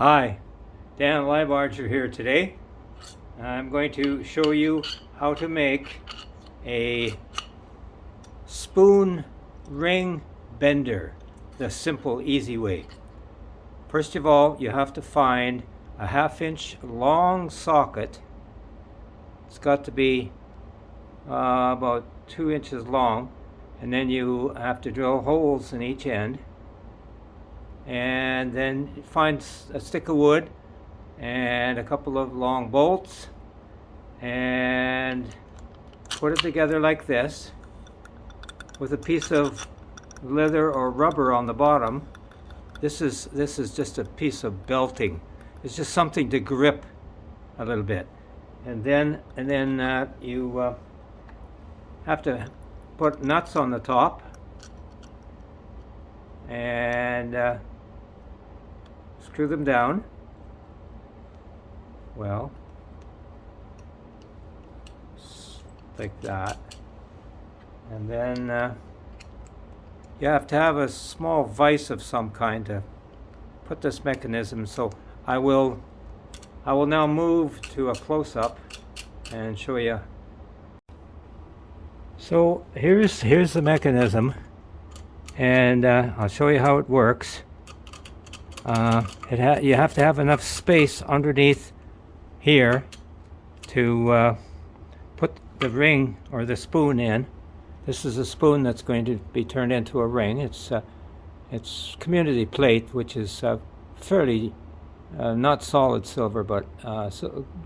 Hi, Dan Leibarger here today. I'm going to show you how to make a spoon ring bender the simple, easy way. First of all, you have to find a 1/2 inch long socket. It's got to be about 2 inches long, and then you have to drill holes in each end. And then find a stick of wood and a couple of long bolts and put it together like this with a piece of leather or rubber on the bottom. This is just a piece of belting. It's just something to grip a little bit, and then you have to put nuts on the top and screw them down. Well, like that. And then you have to have a small vise of some kind to put this mechanism. So I will now move to a close-up and show you. So here's the mechanism, and I'll show you how it works. You have to have enough space underneath here to put the ring or the spoon in. This is a spoon that's going to be turned into a ring. It's community plate, which is fairly not solid silver, but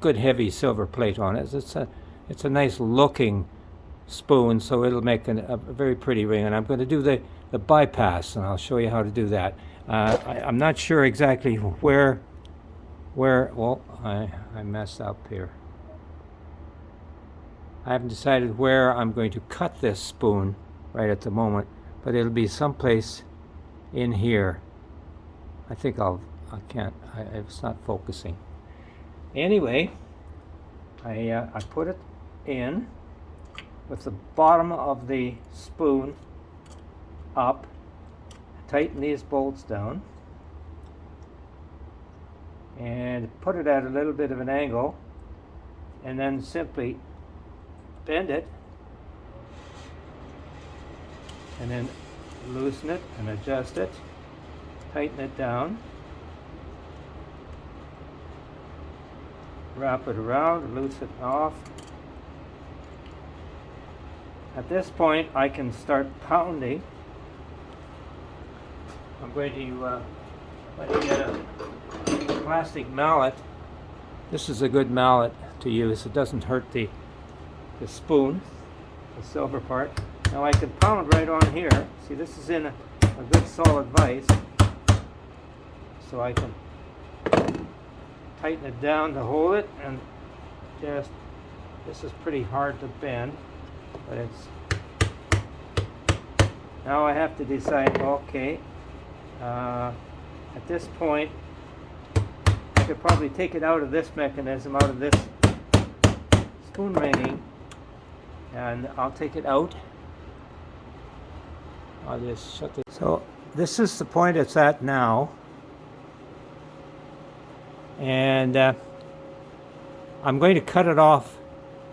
good heavy silver plate on it. It's a nice looking spoon, so it'll make a very pretty ring. And I'm going to do the bypass, and I'll show you how to do that. I'm not sure exactly where well, I messed up here. I haven't decided where I'm going to cut this spoon right at the moment, but it'll be someplace in here. I think it's not focusing. Anyway, I put it in with the bottom of the spoon up. Tighten these bolts down and put it at a little bit of an angle, and then simply bend it and then loosen it and adjust it, tighten it down, wrap it around, loosen it off. At this point I can start pounding. I'm going to let you get a plastic mallet. This is a good mallet to use. It doesn't hurt the spoon, the silver part. Now I can pound right on here. See, this is in a good solid vise, so I can tighten it down to hold it, and just, this is pretty hard to bend, but it's, now I have to decide, okay, at this point I could probably take it out of this mechanism, out of this spoon ringing, and I'll take it out. I'll just shut this. So this is the point it's at now, and I'm going to cut it off.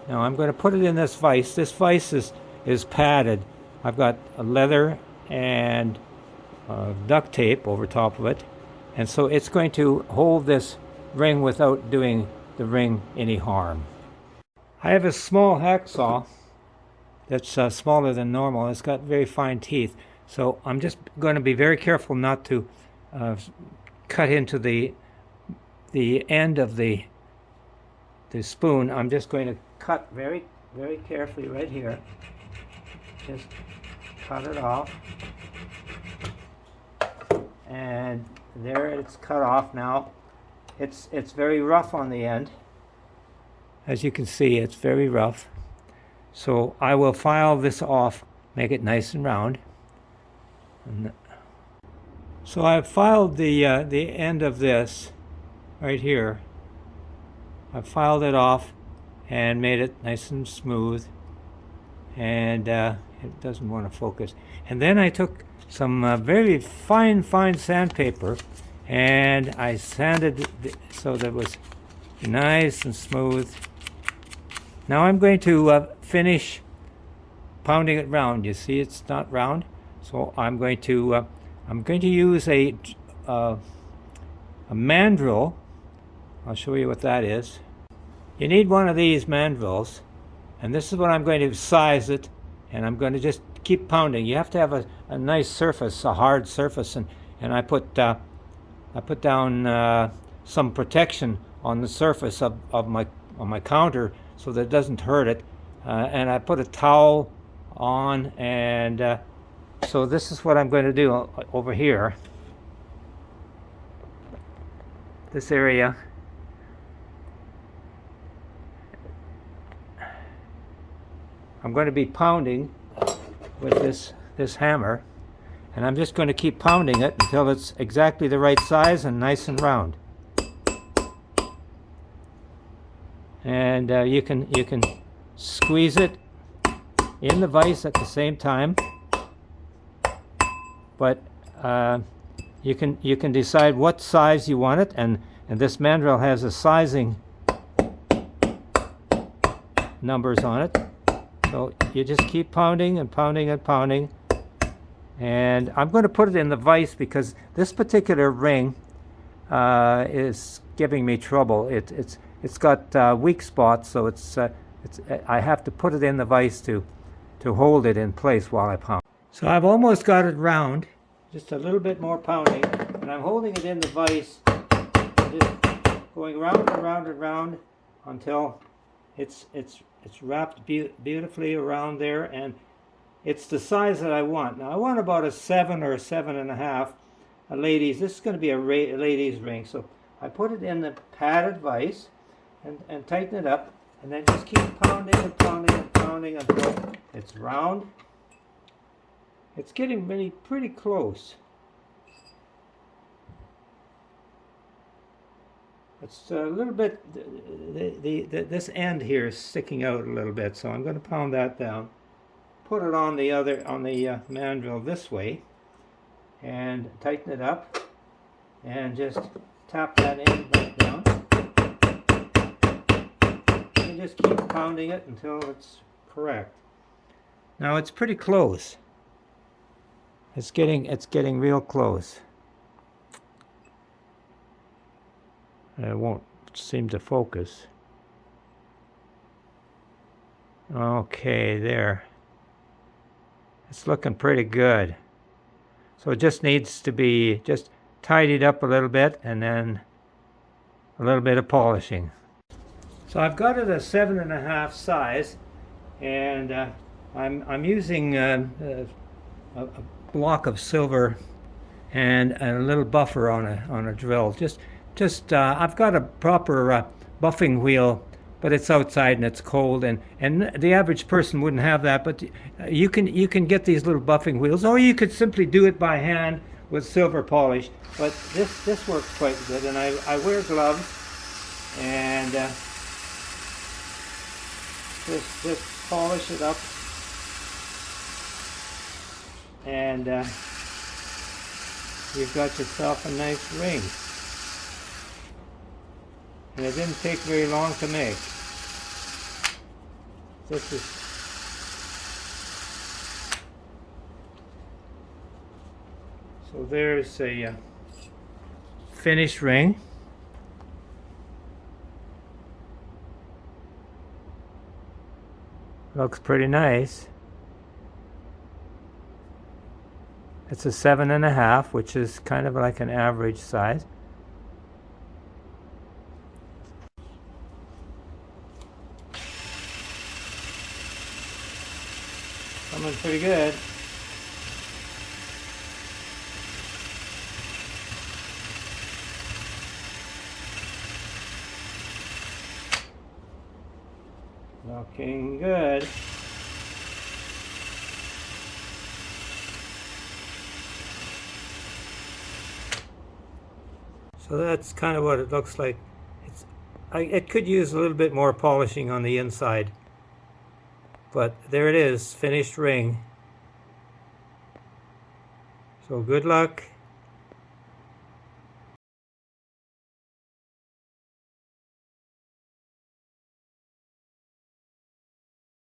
Now I'm going to put it in this vise. This vise is padded. I've got a leather and duct tape over top of it, and so it's going to hold this ring without doing the ring any harm. I have a small hacksaw that's smaller than normal. It's got very fine teeth, so I'm just going to be very careful not to cut into the end of the spoon. I'm just going to cut very, very carefully right here. Just cut it off. And there, it's cut off now. It's very rough on the end. As you can see, it's very rough. So I will file this off, make it nice and round. So I've filed the end of this right here. I've filed it off and made it nice and smooth, and it doesn't want to focus. And then I took some very fine sandpaper and I sanded so that it was nice and smooth. Now I'm going to finish pounding it round. You see, it's not round, so I'm going to use a mandrel. I'll show you what that is. You need one of these mandrels, and this is what I'm going to size it, and I'm going to just keep pounding. You have to have a nice surface, a hard surface, and I put down some protection on the surface of my counter so that it doesn't hurt it, and I put a towel on, and so this is what I'm going to do over here. This area. I'm going to be pounding with this hammer, and I'm just going to keep pounding it until it's exactly the right size and nice and round. And you can squeeze it in the vise at the same time, but you can decide what size you want it, and this mandrel has a sizing numbers on it. So you just keep pounding and pounding and pounding. And I'm going to put it in the vise because this particular ring is giving me trouble. It's got weak spots, so I have to put it in the vise to hold it in place while I pound. So I've almost got it round, just a little bit more pounding, and I'm holding it in the vise, just going round and round and round until it's wrapped beautifully around there, and it's the size that I want. Now I want about a 7 or a 7.5. This is going to be a lady's ring, so I put it in the padded vise and tighten it up, and then just keep pounding and pounding and pounding until it's round. It's getting really pretty close. It's a little bit, this end here is sticking out a little bit, so I'm going to pound that down. Put it on the mandrel this way, and tighten it up, and just tap that end back down. And just keep pounding it until it's correct. Now it's pretty close. It's getting real close. It won't seem to focus. Okay, there. It's looking pretty good. So it just needs to be just tidied up a little bit, and then a little bit of polishing. So I've got it a 7.5 size, and I'm using a block of silver and a little buffer on a drill. I've got a proper buffing wheel, but it's outside and it's cold, and the average person wouldn't have that. But you can get these little buffing wheels, or you could simply do it by hand with silver polish. But this works quite good, and I wear gloves, and just polish it up, and you've got yourself a nice ring. And it didn't take very long to make. So there's a finished ring. Looks pretty nice. It's a 7.5, which is kind of like an average size. Coming pretty good. Looking good. So that's kind of what it looks like. It could use a little bit more polishing on the inside. But there it is, finished ring. So good luck.